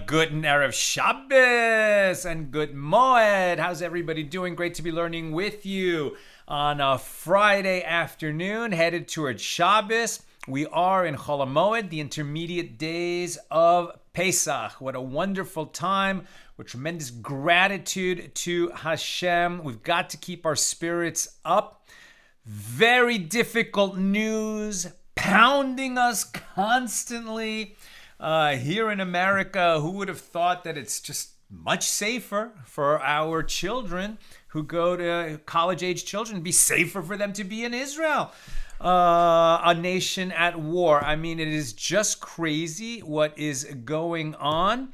Good Erev Shabbos and good Moed. How's everybody doing? Great to be learning with you on a Friday afternoon, headed towards Shabbos. We are in Chol HaMoed, the intermediate days of Pesach. What a wonderful time. With tremendous gratitude to Hashem. We've got to keep our spirits up. Very difficult news, pounding us constantly. Here in America, who would have thought that it's just much safer for our children who go to college-age children, it'd be safer for them to be in Israel, a nation at war. I mean, it is just crazy what is going on.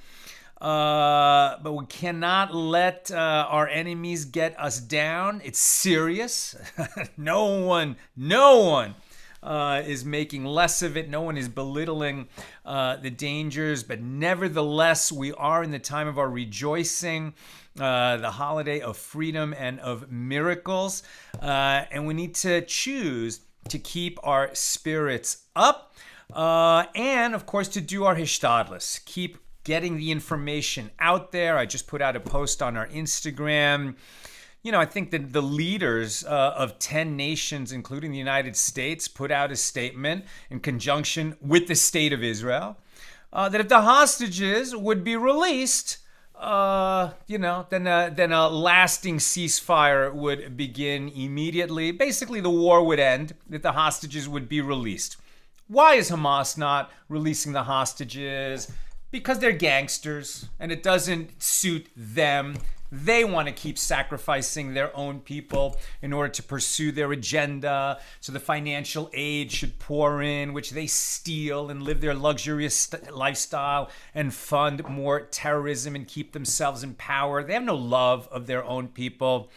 But we cannot let our enemies get us down. It's serious. No one is making less of it. No one is belittling the dangers, but nevertheless, we are in the time of our rejoicing, the holiday of freedom and of miracles, and we need to choose to keep our spirits up, and of course to do our hishtadlus, keep getting the information out there. I just put out a post on our Instagram. You know, I think that the leaders of 10 nations, including the United States, put out a statement in conjunction with the state of Israel that if the hostages would be released, then a lasting ceasefire would begin immediately. Basically, the war would end if the hostages would be released. Why is Hamas not releasing the hostages? Because they're gangsters and it doesn't suit them. They want to keep sacrificing their own people in order to pursue their agenda. So the financial aid should pour in, which they steal and live their luxurious lifestyle and fund more terrorism and keep themselves in power. They have no love of their own people.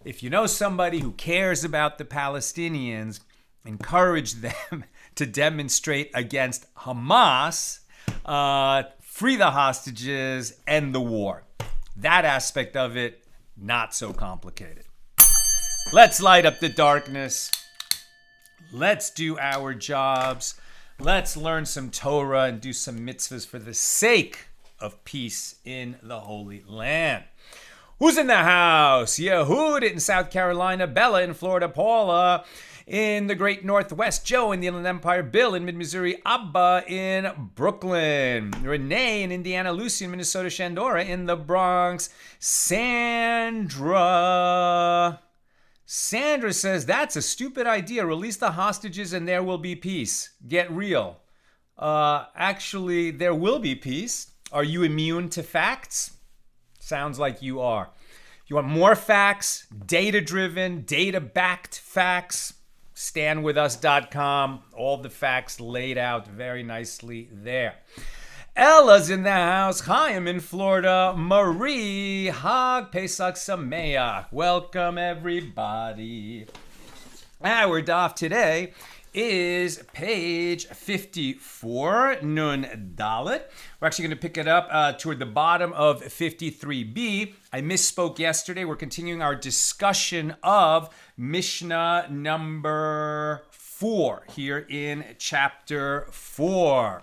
If you know somebody who cares about the Palestinians, encourage them to demonstrate against Hamas, free the hostages, end the war. That aspect of it, not so complicated. Let's light up the darkness. Let's do our jobs. Let's learn some Torah and do some mitzvahs for the sake of peace in the Holy Land. Who's in the house? Yehud in South Carolina, Bella in Florida, Paula in the Great Northwest, Joe in the Inland Empire, Bill in Mid-Missouri, Abba in Brooklyn, Renee in Indiana, Lucy in Minnesota, Shandora in the Bronx, Sandra says, that's a stupid idea. Release the hostages and there will be peace. Get real. Actually, there will be peace. Are you immune to facts? Sounds like you are. You want more facts, data-driven, data-backed facts? StandWithUs.com. All the facts laid out very nicely there. Ella's in the house. Chaim in Florida. Marie. Hag Pesach Sameach. Welcome, everybody. Our daf today is page 54, Nun Dalet. We're actually going to pick it up toward the bottom of 53b. I misspoke yesterday. We're continuing our discussion of Mishna number 4 here in chapter 4.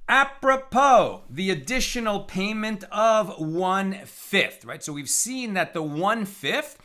Apropos, the additional payment of 1/5, right? So we've seen that the 1/5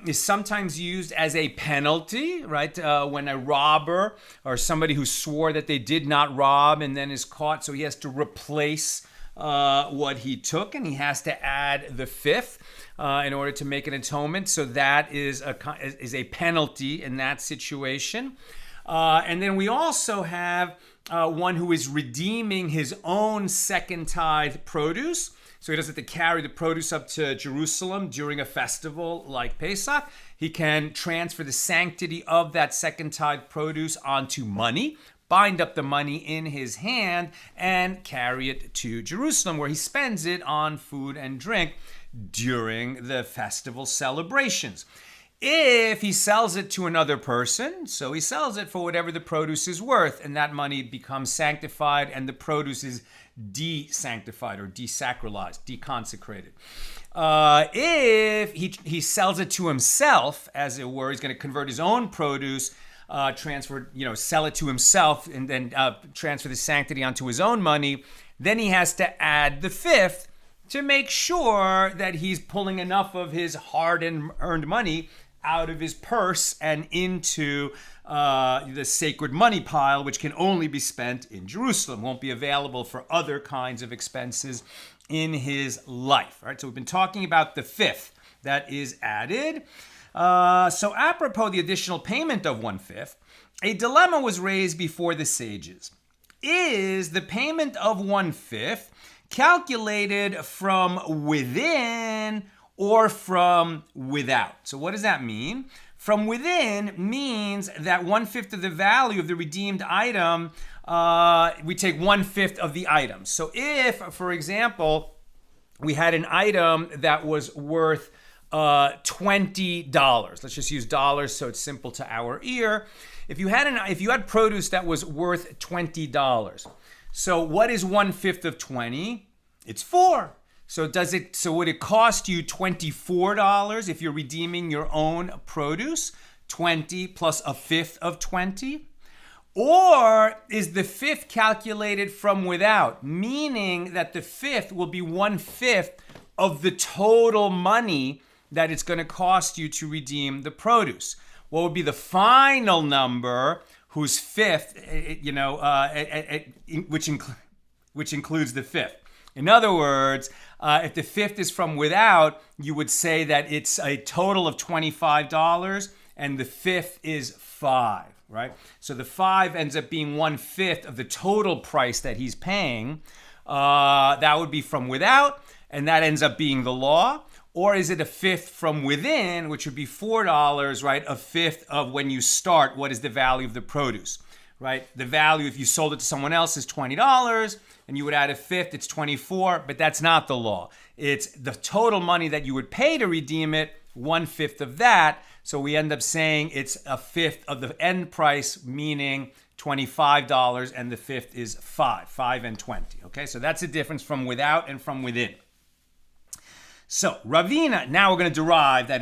is sometimes used as a penalty, right? When a robber or somebody who swore that they did not rob and then is caught, so he has to replace what he took, and he has to add the 5th in order to make an atonement. So that is a penalty in that situation. And then we also have one who is redeeming his own second tithe produce. So he doesn't have to carry the produce up to Jerusalem during a festival like Pesach. He can transfer the sanctity of that second tithe produce onto money, bind up the money in his hand and carry it to Jerusalem, where he spends it on food and drink during the festival celebrations. If he sells it to another person, so he sells it for whatever the produce is worth, and that money becomes sanctified and the produce is de-sanctified or desacralized, deconsecrated. If he sells it to himself, as it were, he's going to convert his own produce, sell it to himself and then transfer the sanctity onto his own money, then he has to add the fifth to make sure that he's pulling enough of his hard-earned money out of his purse and into the sacred money pile, which can only be spent in Jerusalem, won't be available for other kinds of expenses in his life. All right, so we've been talking about the fifth that is added. So apropos the additional payment of 1/5, a dilemma was raised before the sages. Is the payment of 1/5 calculated from within or from without? So what does that mean? From within means that 1/5 of the value of the redeemed item, we take 1/5 of the item. So if, for example, we had an item that was worth $20, let's just use dollars so it's simple to our ear. If you had produce that was worth $20, so what is 1/5 of 20? It's 4. So would it cost you $24 if you're redeeming your own produce? 20 plus a fifth of 20? Or is the fifth calculated from without, meaning that the fifth will be 1/5 of the total money that it's going to cost you to redeem the produce? What would be the final number whose fifth, which includes the fifth? In other words, if the fifth is from without, you would say that it's a total of $25 and the fifth is 5, right? So the 5 ends up being 1/5 of the total price that he's paying. That would be from without, and that ends up being the law. Or is it a fifth from within, which would be $4, right? A fifth of when you start, what is the value of the produce, right? The value, if you sold it to someone else, is $20, and you would add a fifth, it's 24, but that's not the law. It's the total money that you would pay to redeem it, 1/5 of that. So we end up saying it's a fifth of the end price, meaning $25, and the fifth is 5 and 20. Okay, so that's the difference from without and from within. So Ravina, now we're going to derive that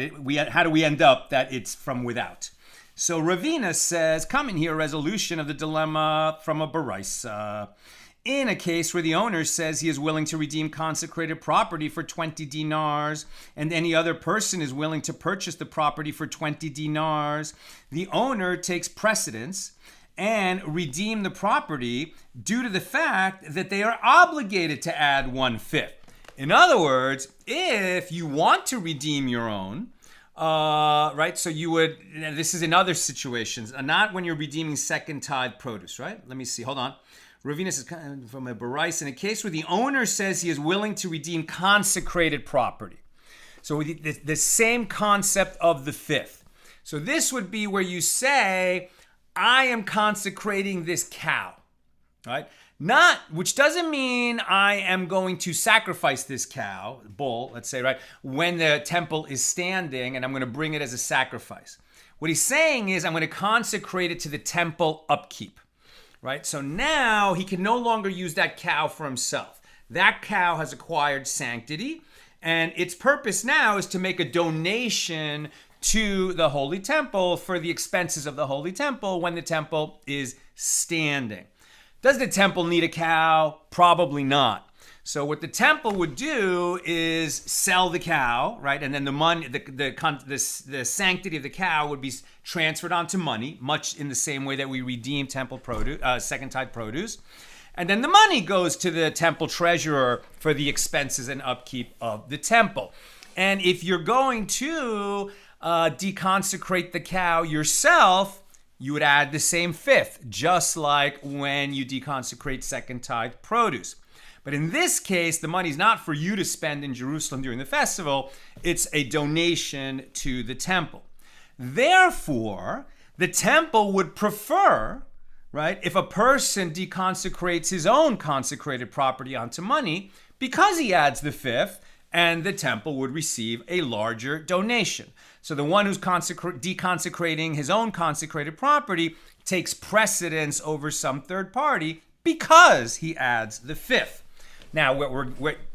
how do we end up that it's from without? So Ravina says, come in here, resolution of the dilemma from a baraisa. In a case where the owner says he is willing to redeem consecrated property for 20 dinars, and any other person is willing to purchase the property for 20 dinars, the owner takes precedence and redeem the property due to the fact that they are obligated to add 1/5. In other words, if you want to redeem your own, right, so you would, this is in other situations, not when you're redeeming second tithe produce, right? Let me see, hold on. Ravina says, from a barais, in a case where the owner says he is willing to redeem consecrated property. So the same concept of the fifth. So this would be where you say, I am consecrating this cow, right? Which doesn't mean I am going to sacrifice this cow, bull, let's say, right, when the temple is standing, and I'm going to bring it as a sacrifice. What he's saying is I'm going to consecrate it to the temple upkeep, right? So now he can no longer use that cow for himself. That cow has acquired sanctity, and its purpose now is to make a donation to the Holy Temple for the expenses of the Holy Temple when the temple is standing. Does the temple need a cow? Probably not. So what the temple would do is sell the cow, right? And then the money, the sanctity of the cow would be transferred onto money, much in the same way that we redeem temple produce, second tithe produce. And then the money goes to the temple treasurer for the expenses and upkeep of the temple. And if you're going to deconsecrate the cow yourself, you would add the same fifth, just like when you deconsecrate second tithe produce. But in this case, the money's not for you to spend in Jerusalem during the festival. It's a donation to the temple. Therefore, the temple would prefer right? If a person deconsecrates his own consecrated property onto money, because he adds the fifth, and the temple would receive a larger donation. So the one who's deconsecrating his own consecrated property takes precedence over some third party because he adds the fifth. Now,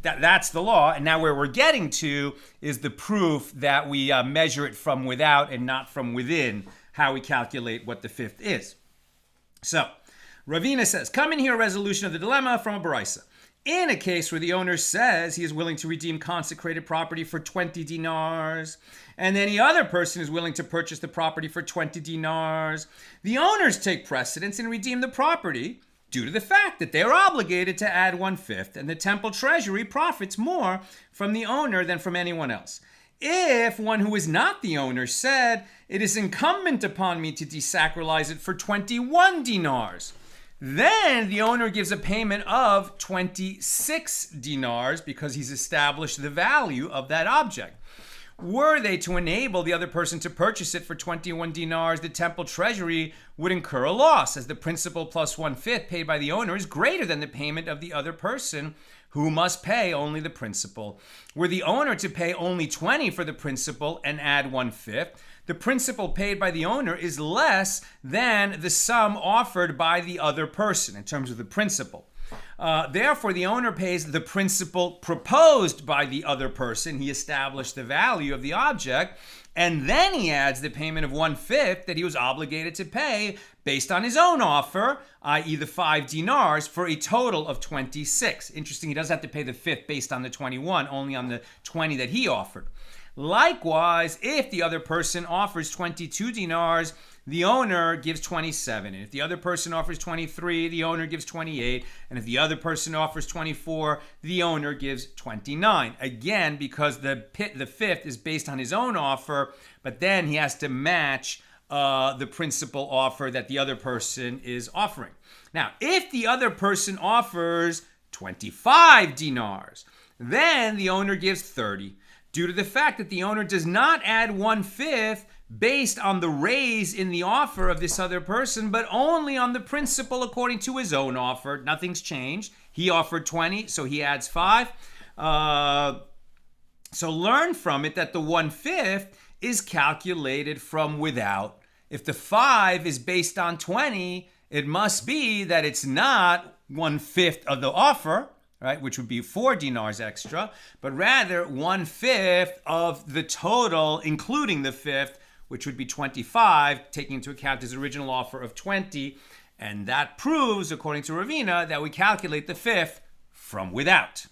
that's the law, and now where we're getting to is the proof that we measure it from without and not from within, how we calculate what the fifth is. So, Ravina says, come in here, a resolution of the dilemma from a Baraisa. In a case where the owner says he is willing to redeem consecrated property for 20 dinars, and any other person is willing to purchase the property for 20 dinars, the owners take precedence and redeem the property due to the fact that they are obligated to add 1/5, and the temple treasury profits more from the owner than from anyone else. If one who is not the owner said, it is incumbent upon me to desacralize it for 21 dinars, then the owner gives a payment of 26 dinars because he's established the value of that object. Were they to enable the other person to purchase it for 21 dinars, the temple treasury would incur a loss, as the principal plus 1/5 paid by the owner is greater than the payment of the other person, who must pay only the principal. Were the owner to pay only 20 for the principal and add 1/5, the principal paid by the owner is less than the sum offered by the other person in terms of the principal. Therefore, the owner pays the principal proposed by the other person. He established the value of the object, and then he adds the payment of 1/5 that he was obligated to pay based on his own offer, i.e. the 5 dinars, for a total of 26. Interesting, he doesn't have to pay the fifth based on the 21, only on the 20 that he offered. Likewise, if the other person offers 22 dinars, the owner gives 27. And if the other person offers 23, the owner gives 28. And if the other person offers 24, the owner gives 29. Again, because the fifth is based on his own offer, but then he has to match the principal offer that the other person is offering. Now, if the other person offers 25 dinars, then the owner gives 30. Due to the fact that the owner does not add 1/5 based on the raise in the offer of this other person, but only on the principal according to his own offer. Nothing's changed. He offered 20, so he adds 5. So learn from it that the 1/5 is calculated from without. If the 5 is based on 20, it must be that it's not 1/5 of the offer, right, which would be 4 dinars extra, but rather 1/5 of the total, including the fifth, which would be 25, taking into account his original offer of 20. And that proves, according to Ravina, that we calculate the fifth from without.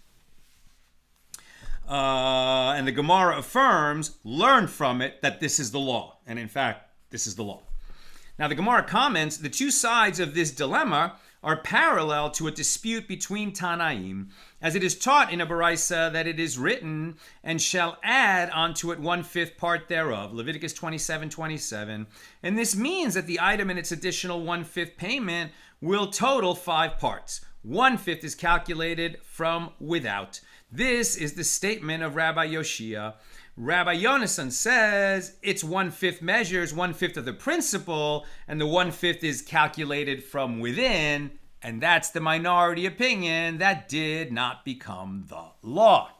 And the Gemara affirms, learn from it, that this is the law. And in fact, this is the law. Now the Gemara comments, the two sides of this dilemma are parallel to a dispute between Tanaim, as it is taught in a Baraisa that it is written, and shall add unto it 1/5 part thereof, Leviticus 27:27. And this means that the item and its additional 1/5 payment will total 5 parts. 1/5 is calculated from without. This is the statement of Rabbi Yoshia. Rabbi Yonasan says it's 1/5 measures 1/5 of the principal, and the 1/5 is calculated from within, and that's the minority opinion that did not become the law.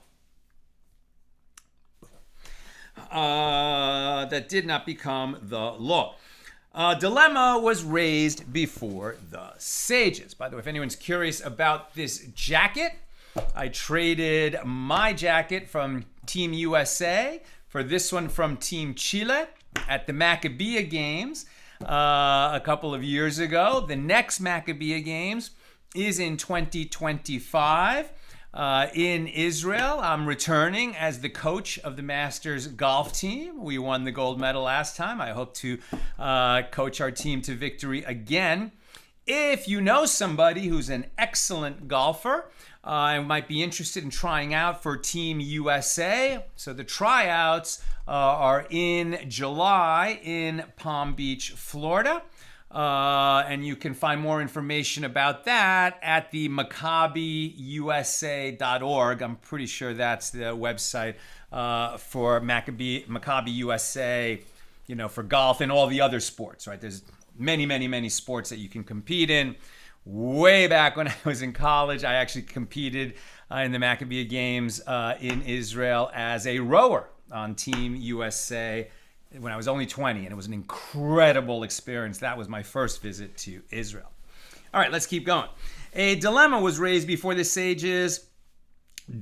Dilemma was raised before the sages. By the way, if anyone's curious about this jacket, I traded my jacket from Team USA for this one from Team Chile at the Maccabiah Games a couple of years ago. The next Maccabiah Games is in 2025 in Israel. I'm returning as the coach of the Masters golf team. We won the gold medal last time. I hope to coach our team to victory again. If you know somebody who's an excellent golfer, and might be interested in trying out for Team USA. So the tryouts are in July in Palm Beach, Florida. And you can find more information about that at the MaccabIUSA.org. I'm pretty sure that's the website for Maccabi USA, for golf and all the other sports, right? There's many, many, many sports that you can compete in. Way back when I was in college, I actually competed in the Maccabi Games in Israel as a rower on Team USA when I was only 20, and it was an incredible experience. That was my first visit to Israel. All right, let's keep going. A dilemma was raised before the sages.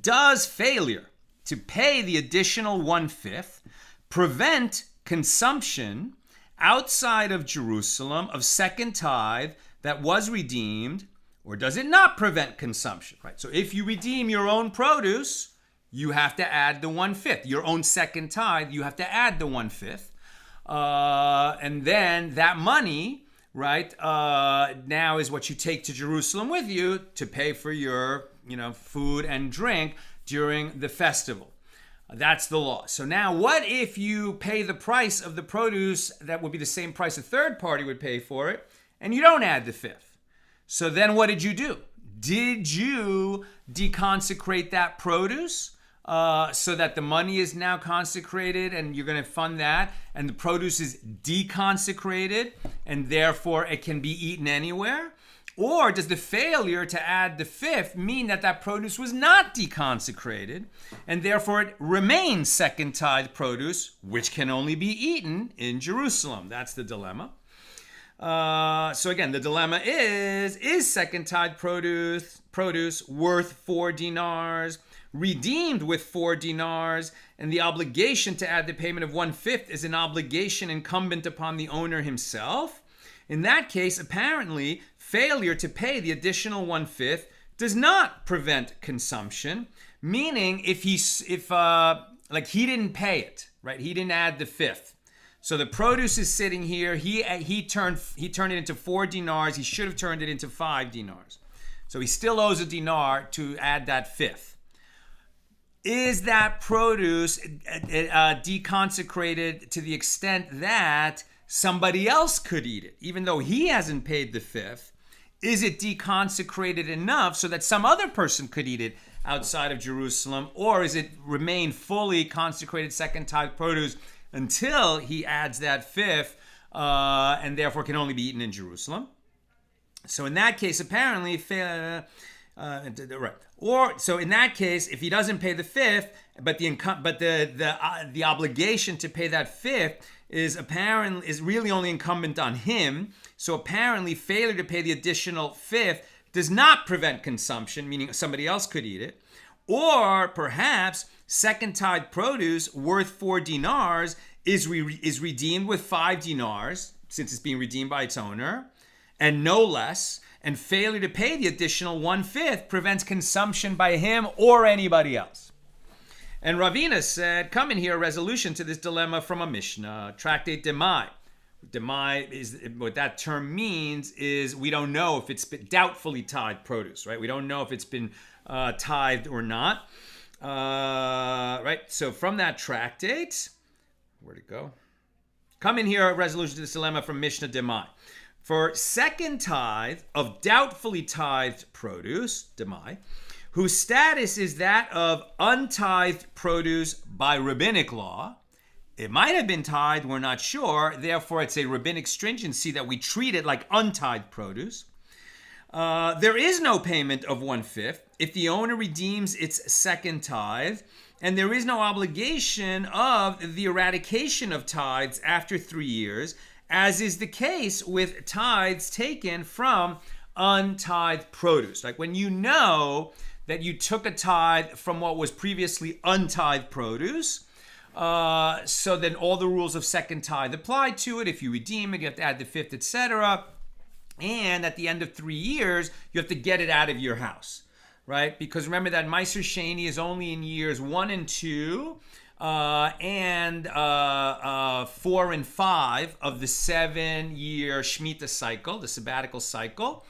Does failure to pay the additional 1/5 prevent consumption outside of Jerusalem of second tithe that was redeemed, or does it not prevent consumption? Right. So if you redeem your own produce, you have to add the 1/5. Your own second tithe, you have to add the 1/5, and then that money, right, now is what you take to Jerusalem with you to pay for your, food and drink during the festival. That's the law. So now what if you pay the price of the produce that would be the same price a third party would pay for it, and you don't add the 5th? So then what did you do? Did you deconsecrate that produce so that the money is now consecrated and you're going to fund that, and the produce is deconsecrated and therefore it can be eaten anywhere? Or does the failure to add the 5th mean that that produce was not deconsecrated and therefore it remains second tithe produce, which can only be eaten in Jerusalem? That's the dilemma. So again, the dilemma is second tithe produce worth 4 dinars, redeemed with 4 dinars, and the obligation to add the payment of 1/5 is an obligation incumbent upon the owner himself? In that case, apparently, failure to pay the additional 1/5 does not prevent consumption, meaning if he didn't pay it, right? He didn't add the 5th. So the produce is sitting here. He turned it into 4 dinars. He should have turned it into 5 dinars. So he still owes a dinar to add that 5th. Is that produce deconsecrated to the extent that somebody else could eat it, even though he hasn't paid the 5th? Is it deconsecrated enough so that some other person could eat it outside of Jerusalem, or is it remain fully consecrated second tithe produce until he adds that 5th and therefore can only be eaten in Jerusalem? So in that case, apparently, so in that case, if he doesn't pay the 5th, but the obligation to pay that 5th is really only incumbent on him. So apparently, failure to pay the additional 5th does not prevent consumption, meaning somebody else could eat it. Or perhaps second tithe produce worth 4 dinars is redeemed with 5 dinars, since it's being redeemed by its owner, and no less. And failure to pay the additional 1/5 prevents consumption by him or anybody else. And Ravina said, come in here, a resolution to this dilemma from a Mishna, tractate Demai. Demai is what that term means is we don't know if it's been doubtfully tithed produce, right? We don't know if it's been tithed or not, right? So from that tractate, where'd it go? Come in here, a resolution to this dilemma from Mishna Demai. For second tithe of doubtfully tithed produce, Demai, whose status is that of untithed produce by rabbinic law. It might have been tithed, we're not sure. Therefore, it's a rabbinic stringency that we treat it like untithed produce. There is no payment of 1/5 if the owner redeems its second tithe, and there is no obligation of the eradication of tithes after 3 years, as is the case with tithes taken from untithed produce. Like when you know that you took a tithe from what was previously untithed produce, so then all the rules of second tithe apply to it. If you redeem it, you have to add the 5th, etc. And at the end of 3 years, you have to get it out of your house, right? Because remember that Meiser Sheni is only in years 1 and 2, and 4 and 5 of the 7-year Shemitah cycle, the sabbatical cycle.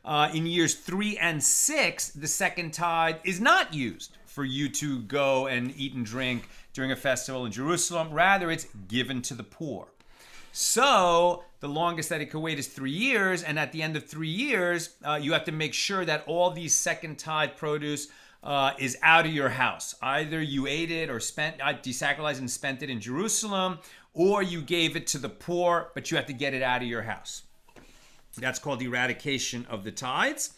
In years 3 and 6, the second tithe is not used for you to go and eat and drink during a festival in Jerusalem. Rather, it's given to the poor. So the longest that it could wait is 3 years, and at the end of 3 years, you have to make sure that all these second tithe produce is out of your house. Either you ate it or desacralized and spent it in Jerusalem, or you gave it to the poor, but you have to get it out of your house. That's called eradication of the tithes.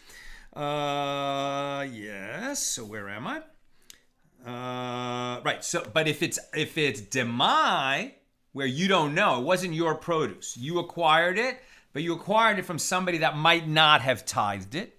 Yes. So where am I? Right. So, but if it's demai, where you don't know, it wasn't your produce, you acquired it, but you acquired it from somebody that might not have tithed it,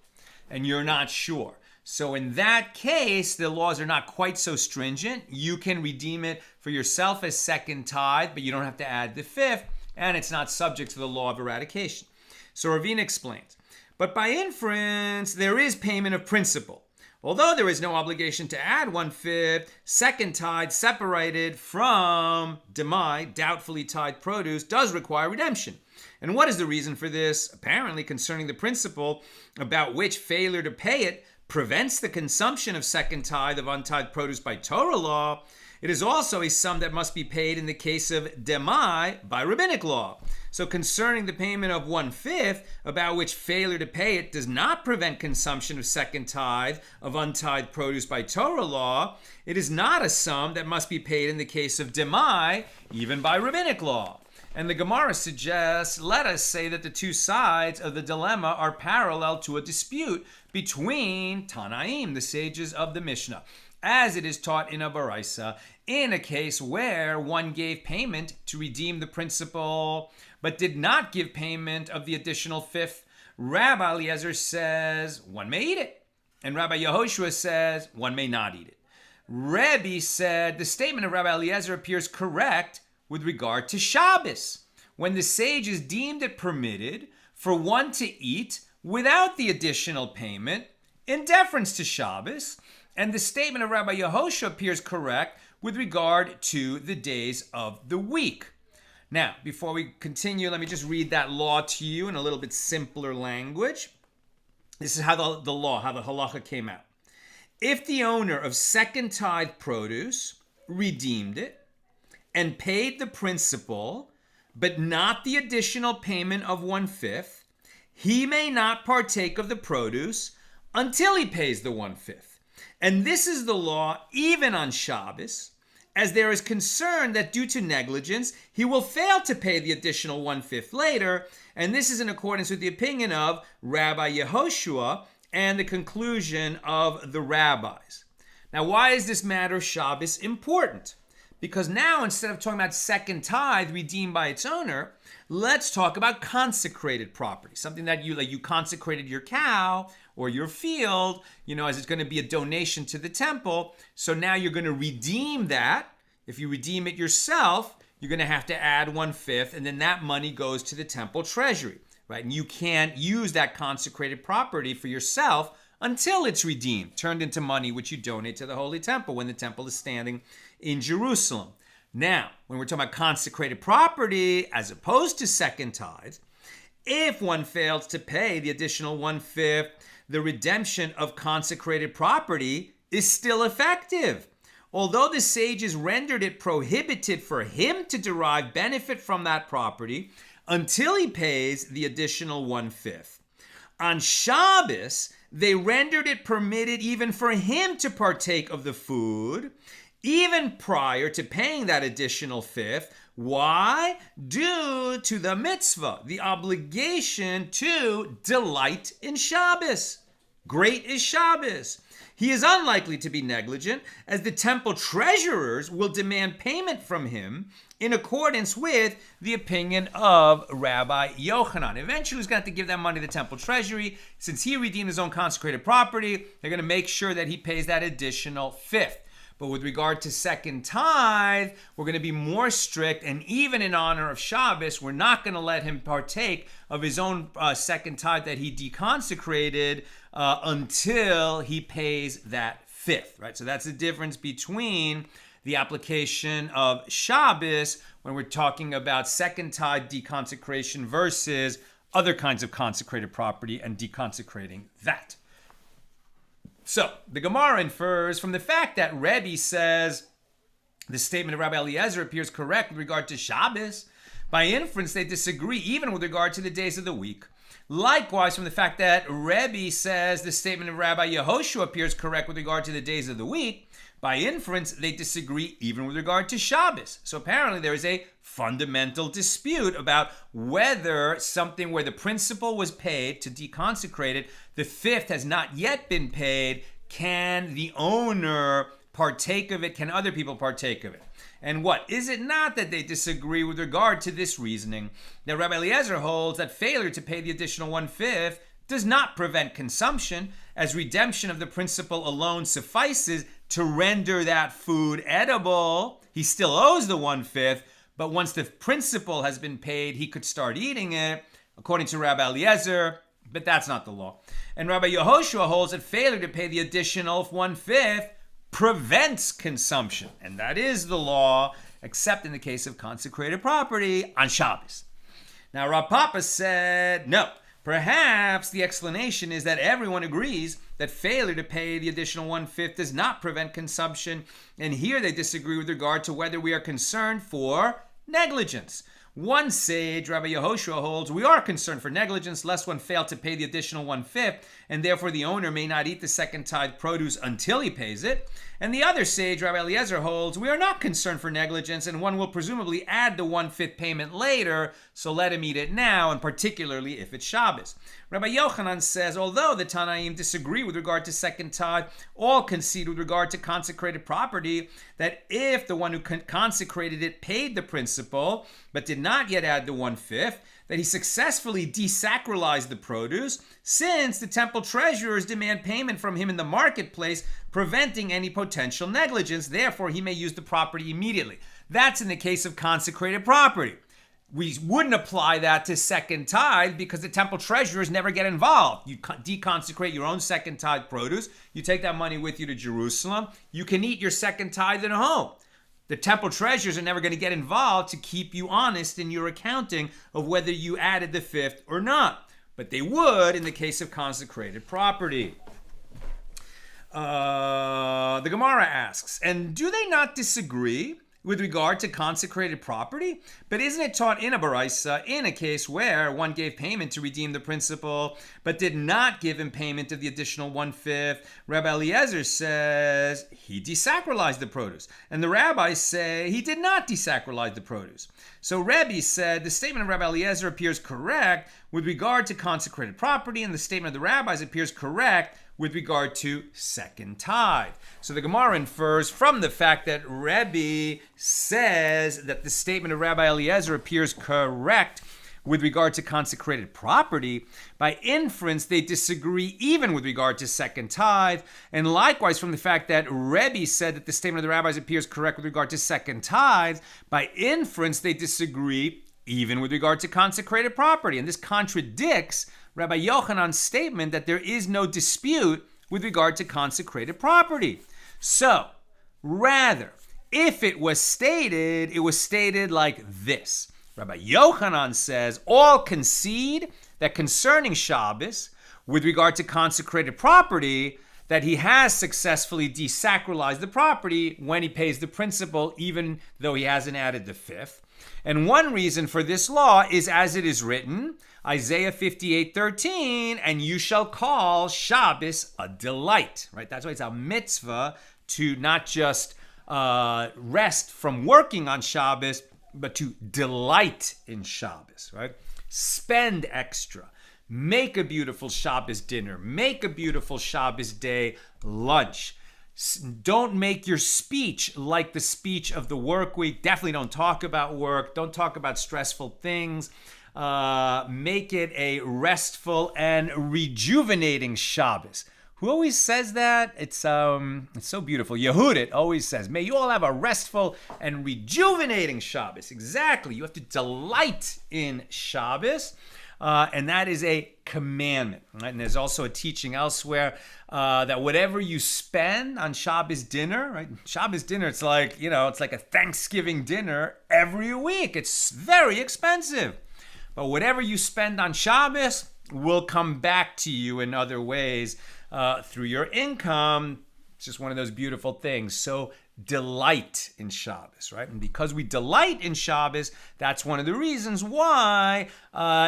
and you're not sure. So in that case, the laws are not quite so stringent. You can redeem it for yourself as second tithe, but you don't have to add the fifth, and it's not subject to the law of eradication. So Ravina explains, but by inference, there is payment of principal. Although there is no obligation to add 1/5, second tithe separated from demai, doubtfully tithed produce, does require redemption. And what is the reason for this? Apparently concerning the principle about which failure to pay it prevents the consumption of second tithe of untithed produce by Torah law, it is also a sum that must be paid in the case of demai by rabbinic law. So concerning the payment of 1/5, about which failure to pay it does not prevent consumption of second tithe of untithed produce by Torah law, it is not a sum that must be paid in the case of demai, even by rabbinic law. And the Gemara suggests, let us say that the two sides of the dilemma are parallel to a dispute between Tanaim, the sages of the Mishna, as it is taught in a Baraisa, in a case where one gave payment to redeem the principal, but did not give payment of the additional fifth. Rabbi Eliezer says one may eat it, and Rabbi Yehoshua says one may not eat it. Rebbe said the statement of Rabbi Eliezer appears correct with regard to Shabbos, when the sages deemed it permitted for one to eat without the additional payment in deference to Shabbos, and the statement of Rabbi Yehoshua appears correct with regard to the days of the week. Now, before we continue, let me just read that law to you in a little bit simpler language. This is how the law, how the halacha came out. If the owner of second tithe produce redeemed it and paid the principal, but not the additional payment of 1/5, he may not partake of the produce until he pays the 1/5. And this is the law even on Shabbos, as there is concern that due to negligence, he will fail to pay the additional 1/5 later, and this is in accordance with the opinion of Rabbi Yehoshua and the conclusion of the rabbis. Now, why is this matter of Shabbos important? Because now, instead of talking about second tithe redeemed by its owner, let's talk about consecrated property, something that you consecrated your cow or your field, as it's going to be a donation to the temple. So now you're going to redeem that. If you redeem it yourself, you're going to have to add 1/5, and then that money goes to the temple treasury, right? And you can't use that consecrated property for yourself until it's redeemed, turned into money, which you donate to the Holy Temple when the temple is standing in Jerusalem. Now, when we're talking about consecrated property as opposed to second tithe, if one fails to pay the additional 1/5, the redemption of consecrated property is still effective. Although the sages rendered it prohibited for him to derive benefit from that property until he pays the additional 1/5. On Shabbos, they rendered it permitted even for him to partake of the food, even prior to paying that additional 1/5. Why? Due to the mitzvah, the obligation to delight in Shabbos. Great is Shabbos. He is unlikely to be negligent, as the temple treasurers will demand payment from him in accordance with the opinion of Rabbi Yochanan. Eventually, he's going to have to give that money to the temple treasury. Since he redeemed his own consecrated property, they're going to make sure that he pays that additional 1/5. But with regard to second tithe, we're going to be more strict, and even in honor of Shabbos, we're not going to let him partake of his own second tithe that he deconsecrated until he pays that 1/5, right? So that's the difference between the application of Shabbos when we're talking about second tithe deconsecration versus other kinds of consecrated property and deconsecrating that. So the Gemara infers from the fact that Rebbe says the statement of Rabbi Eliezer appears correct with regard to Shabbos. By inference, they disagree even with regard to the days of the week. Likewise, from the fact that Rebbe says the statement of Rabbi Yehoshua appears correct with regard to the days of the week, by inference, they disagree even with regard to Shabbos. So apparently there is a fundamental dispute about whether something where the principal was paid to deconsecrate it, the fifth has not yet been paid, can the owner partake of it? Can other people partake of it? And what? Is it not that they disagree with regard to this reasoning that Rabbi Eliezer holds that failure to pay the additional 1/5 does not prevent consumption, as redemption of the principal alone suffices to render that food edible? He still owes the 1/5, but once the principal has been paid, he could start eating it, according to Rabbi Eliezer, but that's not the law. And Rabbi Yehoshua holds that failure to pay the additional 1/5 prevents consumption, and that is the law, except in the case of consecrated property on Shabbos. Now, Rav Papa said, no, perhaps the explanation is that everyone agrees that failure to pay the additional 1/5 does not prevent consumption, and here they disagree with regard to whether we are concerned for negligence. One sage, Rabbi Yehoshua, holds we are concerned for negligence, lest one fail to pay the additional 1/5, and therefore the owner may not eat the second tithe produce until he pays it. And the other sage, Rabbi Eliezer, holds we are not concerned for negligence, and one will presumably add the 1/5 payment later, so let him eat it now, and particularly if it's Shabbos. Rabbi Yochanan says, although the Tanaim disagree with regard to second tithe, all concede with regard to consecrated property that if the one who consecrated it paid the principal, but did not yet add the 1/5, that he successfully desacralized the produce, since the temple treasurers demand payment from him in the marketplace, preventing any potential negligence. Therefore, he may use the property immediately. That's in the case of consecrated property. We wouldn't apply that to second tithe because the temple treasurers never get involved. You deconsecrate your own second tithe produce. You take that money with you to Jerusalem. You can eat your second tithe at home. The temple treasurers are never going to get involved to keep you honest in your accounting of whether you added the 5th or not. But they would in the case of consecrated property. The Gemara asks, and do they not disagree with regard to consecrated property? But isn't it taught in a baraisa in a case where one gave payment to redeem the principal, but did not give him payment of the additional 1/5? Rabbi Eliezer says he desacralized the produce, and the rabbis say he did not desacralize the produce. So Rebbe said the statement of Rabbi Eliezer appears correct with regard to consecrated property, and the statement of the rabbis appears correct with regard to second tithe. So the Gemara infers from the fact that Rebbe says that the statement of Rabbi Eliezer appears correct with regard to consecrated property, by inference they disagree even with regard to second tithe, and likewise from the fact that Rebbe said that the statement of the rabbis appears correct with regard to second tithe, by inference they disagree even with regard to consecrated property. And this contradicts Rabbi Yochanan's statement that there is no dispute with regard to consecrated property. So, rather, if it was stated like this. Rabbi Yochanan says, all concede that concerning Shabbos, with regard to consecrated property, that he has successfully desacralized the property when he pays the principal, even though he hasn't added the 5th. And one reason for this law is as it is written, Isaiah 58:13, and you shall call Shabbos a delight, right? That's why it's a mitzvah to not just rest from working on Shabbos, but to delight in Shabbos, right? Spend extra. Make a beautiful Shabbos dinner. Make a beautiful Shabbos day lunch. Don't make your speech like the speech of the work week. Definitely don't talk about work. Don't talk about stressful things. Make it a restful and rejuvenating Shabbos. Who always says that? It's so beautiful. Yehudit always says, may you all have a restful and rejuvenating Shabbos. Exactly. You have to delight in Shabbos. And that is a commandment. Right? And there's also a teaching elsewhere that whatever you spend on Shabbos dinner, right? Shabbos dinner, it's like a Thanksgiving dinner every week. It's very expensive. But whatever you spend on Shabbos will come back to you in other ways through your income. It's just one of those beautiful things. So delight in Shabbos, right? And because we delight in Shabbos, that's one of the reasons why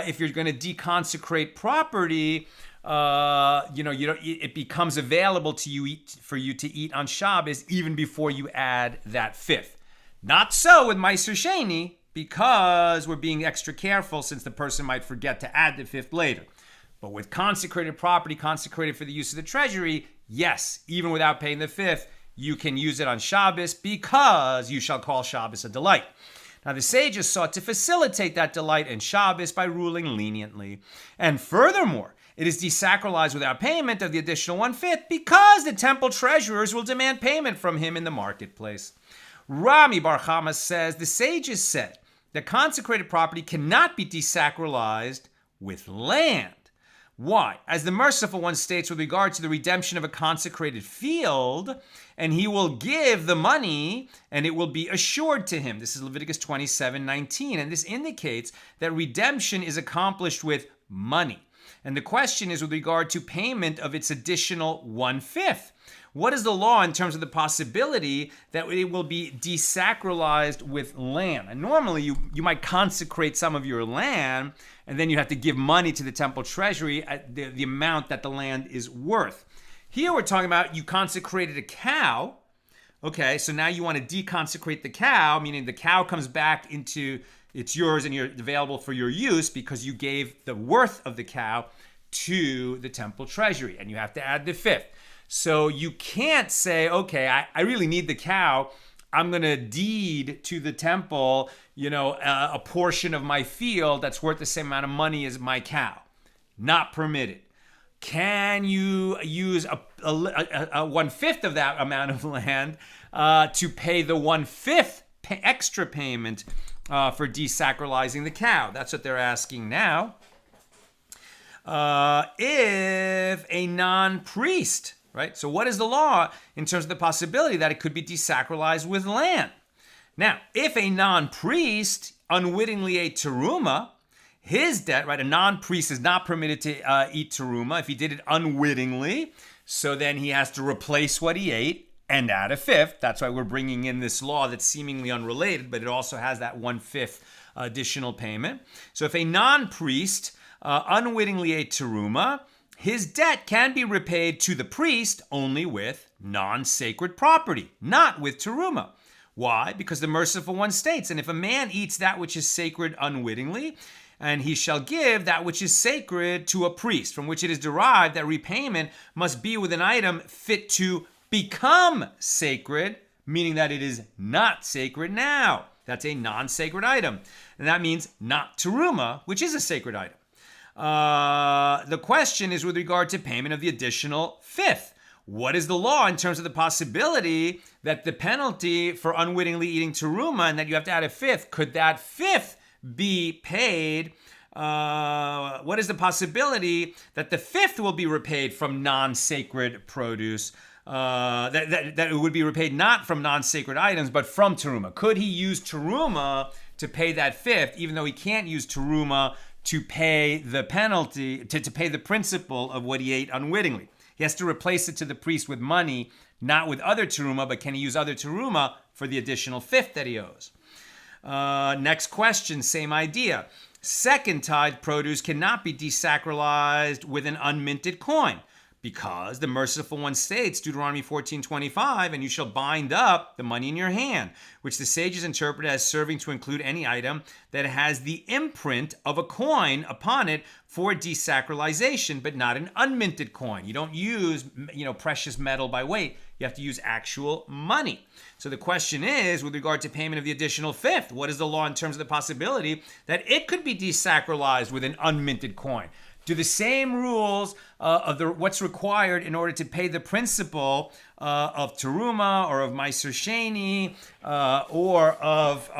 if you're going to deconsecrate property, it becomes available to you for you to eat on Shabbos even before you add that fifth. Not so with Meiser Sheni, because we're being extra careful since the person might forget to add the fifth later. But with consecrated property, consecrated for the use of the treasury, yes, even without paying the fifth, you can use it on Shabbos because you shall call Shabbos a delight. Now, the sages sought to facilitate that delight in Shabbos by ruling leniently. And furthermore, it is desacralized without payment of the additional 1/5 because the temple treasurers will demand payment from him in the marketplace. Rami Bar Chama says, the sages said that consecrated property cannot be desacralized with land. Why? As the Merciful One states with regard to the redemption of a consecrated field, and he will give the money and it will be assured to him. This is Leviticus 27:19, and this indicates that redemption is accomplished with money. And the question is with regard to payment of its additional 1/5. What is the law in terms of the possibility that it will be desacralized with land? And normally you might consecrate some of your land and then you have to give money to the temple treasury at the amount that the land is worth. Here we're talking about you consecrated a cow. Okay, so now you want to deconsecrate the cow, meaning the cow comes back into, it's yours and you're available for your use because you gave the worth of the cow to the temple treasury and you have to add the fifth. So you can't say, okay, I really need the cow. I'm going to deed to the temple, a portion of my field that's worth the same amount of money as my cow. Not permitted. Can you use a 1/5 of that amount of land to pay the 1/5 extra payment for desacralizing the cow? That's what they're asking now. If a non-priest, right? So what is the law in terms of the possibility that it could be desacralized with land? Now, if a non-priest unwittingly ate teruma, his debt, right? A non-priest is not permitted to eat teruma if he did it unwittingly. So then he has to replace what he ate and add a fifth. That's why we're bringing in this law that's seemingly unrelated, but it also has that 1/5 additional payment. So if a non-priest unwittingly ate teruma, his debt can be repaid to the priest only with non-sacred property, not with teruma. Why? Because the Merciful One states, and if a man eats that which is sacred unwittingly, and he shall give that which is sacred to a priest, from which it is derived that repayment must be with an item fit to become sacred, meaning that it is not sacred now. That's a non-sacred item. And that means not teruma, which is a sacred item. The question is with regard to payment of the additional fifth. What is the law in terms of the possibility that the penalty for unwittingly eating teruma and that you have to add a fifth, could that fifth be paid? What is the possibility that the fifth will be repaid from non-sacred produce? That it would be repaid not from non-sacred items, but from teruma. Could he use teruma to pay that fifth, even though he can't use teruma to pay the penalty, to pay the principal of what he ate unwittingly? He has to replace it to the priest with money, not with other teruma, but can he use other teruma for the additional fifth that he owes? Next question, same idea. Second tithe produce cannot be desacralized with an unminted coin, because the Merciful One states, Deuteronomy 14:25, and you shall bind up the money in your hand, which the sages interpret as serving to include any item that has the imprint of a coin upon it for desacralization, but not an unminted coin. You don't use, precious metal by weight. You have to use actual money. So the question is, with regard to payment of the additional fifth, what is the law in terms of the possibility that it could be desacralized with an unminted coin? Do the same rules of what's required in order to pay the principal of teruma or of Meiser Sheni or of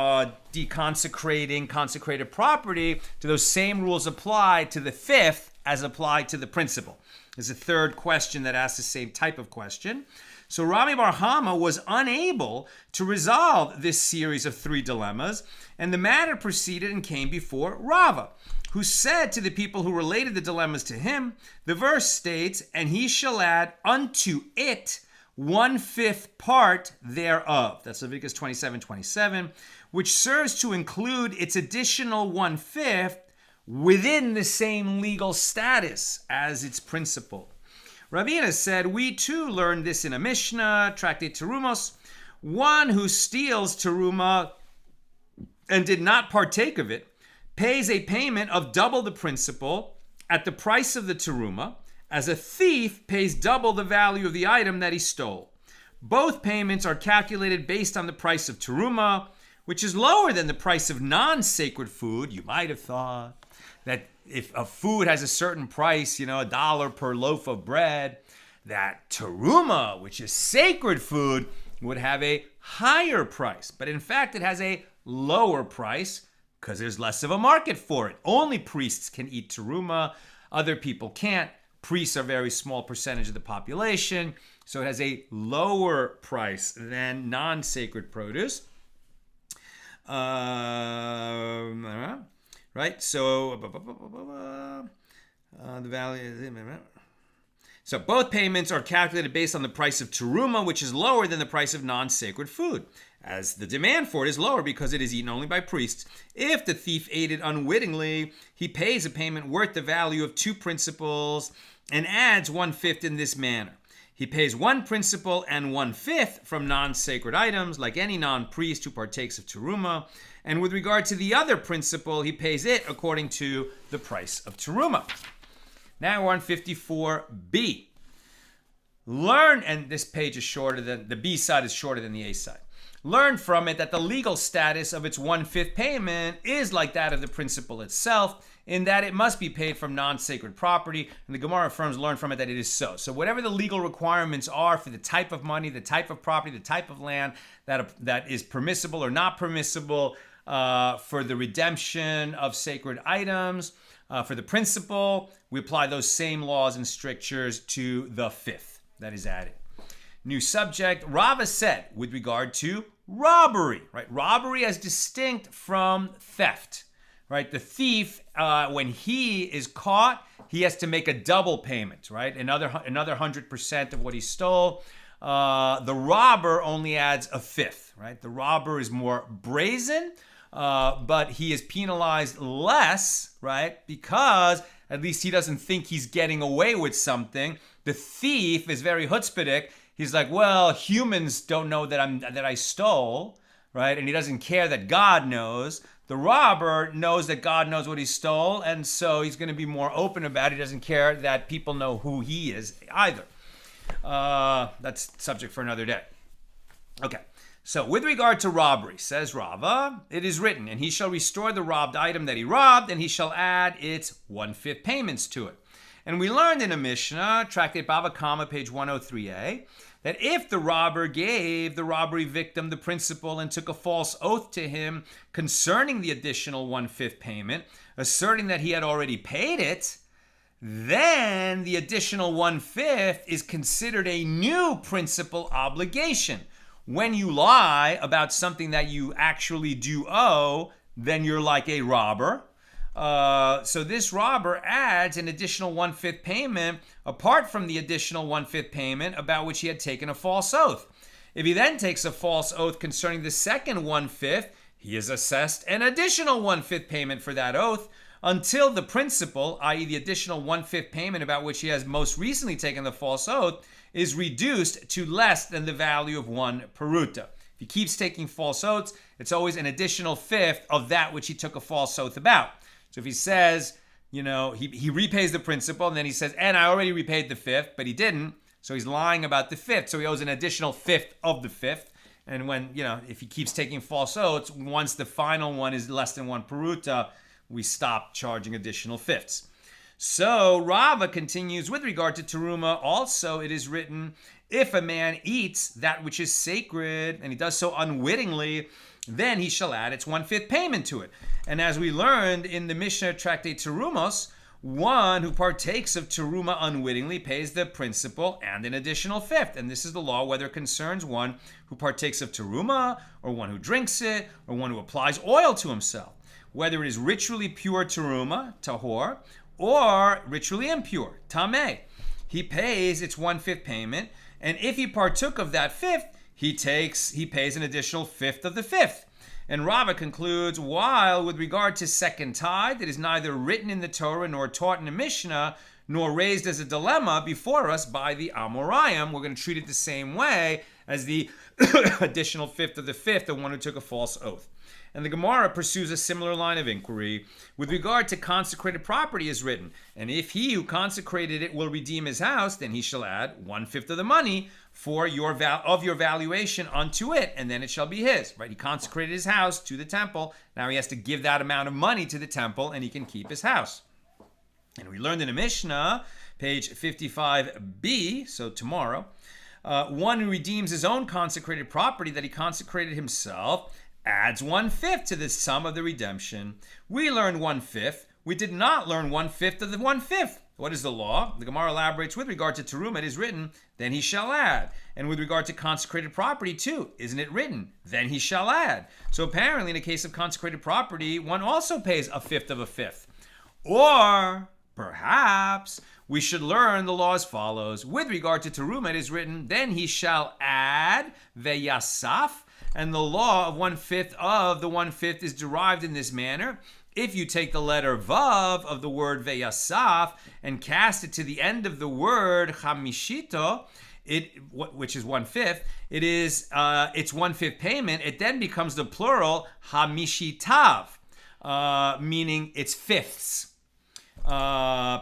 deconsecrating consecrated property, do those same rules apply to the fifth as apply to the principal? There's a third question that asks the same type of question. So Rami Bar Chama was unable to resolve this series of three dilemmas, and the matter proceeded and came before Rava, who said to the people who related the dilemmas to him, the verse states, and he shall add unto it 1/5 part thereof. That's Leviticus 27:27, which serves to include its additional 1/5 within the same legal status as its principal. Ravina said, we too learned this in a Mishna, tractate Terumos. One who steals teruma and did not partake of it pays a payment of double the principal at the price of the teruma, as a thief pays double the value of the item that he stole. Both payments are calculated based on the price of teruma, which is lower than the price of non-sacred food. You might have thought that if a food has a certain price, $1 per loaf of bread, that teruma, which is sacred food, would have a higher price. But in fact, it has a lower price because there's less of a market for it. Only priests can eat teruma. Other people can't. Priests are a very small percentage of the population, so it has a lower price than non-sacred produce. Right? So, the value... So both payments are calculated based on the price of teruma, which is lower than the price of non-sacred food, as the demand for it is lower because it is eaten only by priests. If the thief ate it unwittingly, he pays a payment worth the value of 2 principals and adds 1/5 in this manner. He pays 1 principal and 1/5 from non-sacred items, like any non-priest who partakes of teruma. And with regard to the other principal, he pays it according to the price of teruma. Now we're on 54b. Learn, and this page is shorter than, the B side is shorter than the A side. Learn from it that the legal status of its 1/5 payment is like that of the principal itself, in that it must be paid from non-sacred property, and the Gemara affirms, learn from it that it is so. So whatever the legal requirements are for the type of money, the type of property, the type of land that is permissible or not permissible for the redemption of sacred items, for the principal, we apply those same laws and strictures to the 5th that is added. New subject, Rava said with regard to robbery, right? Robbery as distinct from theft, right? The thief, when he is caught, he has to make a double payment, right? Another 100% of what he stole. The robber only adds a 5th, right? The robber is more brazen, but he is penalized less, right? Because at least he doesn't think he's getting away with something. The thief is very chutzpahdik. He's like, well, humans don't know that I stole, right? And he doesn't care that God knows. The robber knows that God knows what he stole, and so he's going to be more open about it. He doesn't care that people know who he is either. That's subject for another day. Okay. So with regard to robbery, says Rava, it is written, and he shall restore the robbed item that he robbed, and he shall add its 1/5 payments to it. And we learned in a Mishnah, tractate Bava, page 103a, that if the robber gave the robbery victim the principal and took a false oath to him concerning the additional 1/5 payment, asserting that he had already paid it, then the additional 1/5 is considered a new principal obligation. When you lie about something that you actually do owe, then you're like a robber. So this robber adds an additional 1/5 payment apart from the additional 1/5 payment about which he had taken a false oath. If he then takes a false oath concerning the second 1/5, he is assessed an additional 1/5 payment for that oath until the principal, i.e. the additional 1/5 payment about which he has most recently taken the false oath, is reduced to less than the value of 1 peruta. If he keeps taking false oaths, it's always an additional 1/5 of that which he took a false oath about. So if he says, he repays the principal, and then he says, and I already repaid the 5th, but he didn't, so he's lying about the 5th, so he owes an additional 5th of the 5th. And when, if he keeps taking false oaths, once the final one is less than 1 peruta, we stop charging additional 5ths. So Rava continues, with regard to teruma, also it is written, if a man eats that which is sacred, and he does so unwittingly, then he shall add its 1/5 payment to it. And as we learned in the Mishna tractate Terumos, one who partakes of teruma unwittingly pays the principal and an additional 5th. And this is the law whether it concerns one who partakes of teruma, or one who drinks it, or one who applies oil to himself. Whether it is ritually pure teruma, tahor, or ritually impure, tameh. he pays its 1/5 payment, and if he partook of that fifth, he pays an additional fifth of the fifth. And Rava concludes, while with regard to second tithe, it is neither written in the Torah nor taught in the Mishnah, nor raised as a dilemma before us by the Amoraim, we're going to treat it the same way as the additional fifth of the fifth, the one who took a false oath. And the Gemara pursues a similar line of inquiry. With regard to consecrated property is written, and if he who consecrated it will redeem his house, then he shall add 1/5 of the money for your valuation unto it, and then it shall be his. Right? He consecrated his house to the temple. Now he has to give that amount of money to the temple, and he can keep his house. And we learned in a Mishnah, page 55b, so tomorrow, one who redeems his own consecrated property that he consecrated himself adds 1/5 to the sum of the redemption. We learned 1/5. We did not learn 1/5 of the 1/5. What is the law? The Gemara elaborates with regard to Teruma, it is written, then he shall add. And with regard to consecrated property too, isn't it written? Then he shall add. So apparently in a case of consecrated property, one also pays 1/5 of a fifth. Or perhaps we should learn the law as follows. With regard to Teruma, it is written, then he shall add veyasaf. And the law of 1/5 of the 1/5 is derived in this manner. If you take the letter Vav of the word Veyasaf and cast it to the end of the word Chamishito, which is 1/5, it's 1/5 payment. It then becomes the plural Hamishitav, meaning it's fifths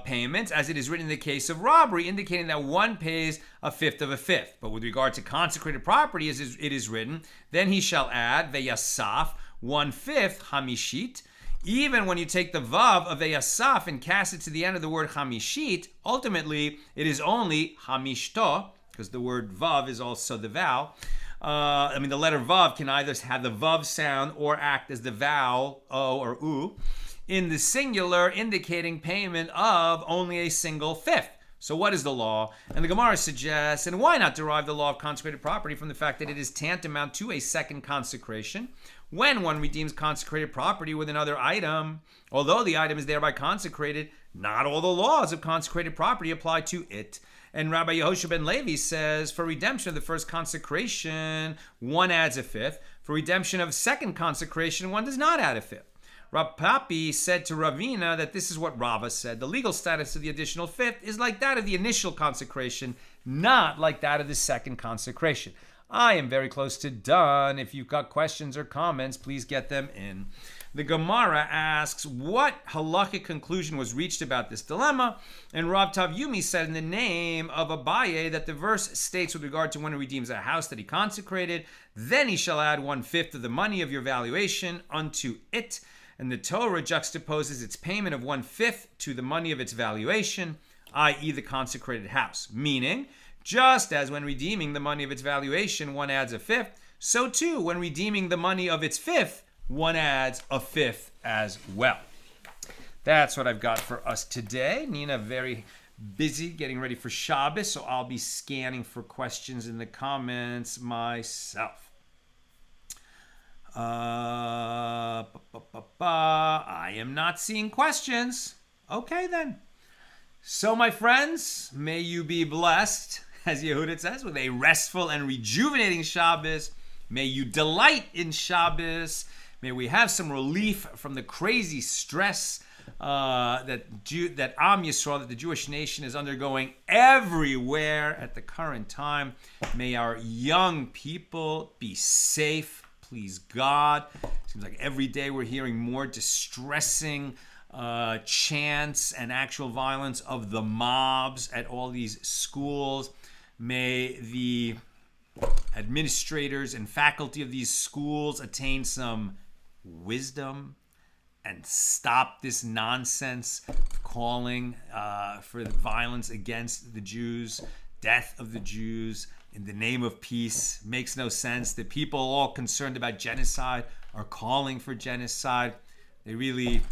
payments, as it is written in the case of robbery, indicating that one pays 1/5 of a fifth. But with regard to consecrated property, as it is written, then he shall add Veyasaf 1/5 Hamishit. Even when you take the Vav of Veyasaf and cast it to the end of the word Hamishit, ultimately it is only Hamishto, because the word Vav is also the vowel. The letter Vav can either have the Vav sound or act as the vowel O or U in the singular, indicating payment of only a single fifth. So what is the law? And the Gemara suggests, and why not derive the law of consecrated property from the fact that it is tantamount to a second consecration? When one redeems consecrated property with another item, although the item is thereby consecrated, not all the laws of consecrated property apply to it. And Rabbi Yehoshua ben Levi says, for redemption of the first consecration, one adds a fifth. For redemption of second consecration, one does not add a fifth. Rav Papi said to Ravina that this is what Rava said. The legal status of the additional fifth is like that of the initial consecration, not like that of the second consecration. I am very close to done. If you've got questions or comments, please get them in. The Gemara asks, what halakhic conclusion was reached about this dilemma? And Rav Tavyumi said in the name of Abaye that the verse states with regard to one who redeems a house that he consecrated, then he shall add 1/5 of the money of your valuation unto it. And the Torah juxtaposes its payment of 1/5 to the money of its valuation, i.e. the consecrated house. Meaning, just as when redeeming the money of its valuation, one adds a fifth, so too when redeeming the money of its fifth, one adds a fifth as well. That's what I've got for us today. Nina, very busy getting ready for Shabbos, so I'll be scanning for questions in the comments myself. I am not seeing questions. Okay then. So my friends, may you be blessed, as Yehudit says, with a restful and rejuvenating Shabbos. May you delight in Shabbos. May we have some relief from the crazy stress that Am Yisrael, that the Jewish nation is undergoing everywhere at the current time. May our young people be safe. Please God. Seems like every day we're hearing more distressing chants and actual violence of the mobs at all these schools. May the administrators and faculty of these schools attain some wisdom and stop this nonsense calling for the violence against the Jews, death of the Jews, in the name of peace. Makes no sense. The people all concerned about genocide are calling for genocide. They really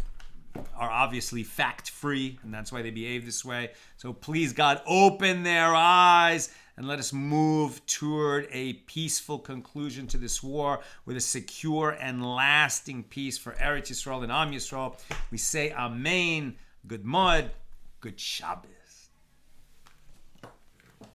are obviously fact-free, and that's why they behave this way. So please, God, open their eyes and let us move toward a peaceful conclusion to this war with a secure and lasting peace for Eretz Yisrael and Am Yisrael. We say Amen. Good Moed. Good Shabbos.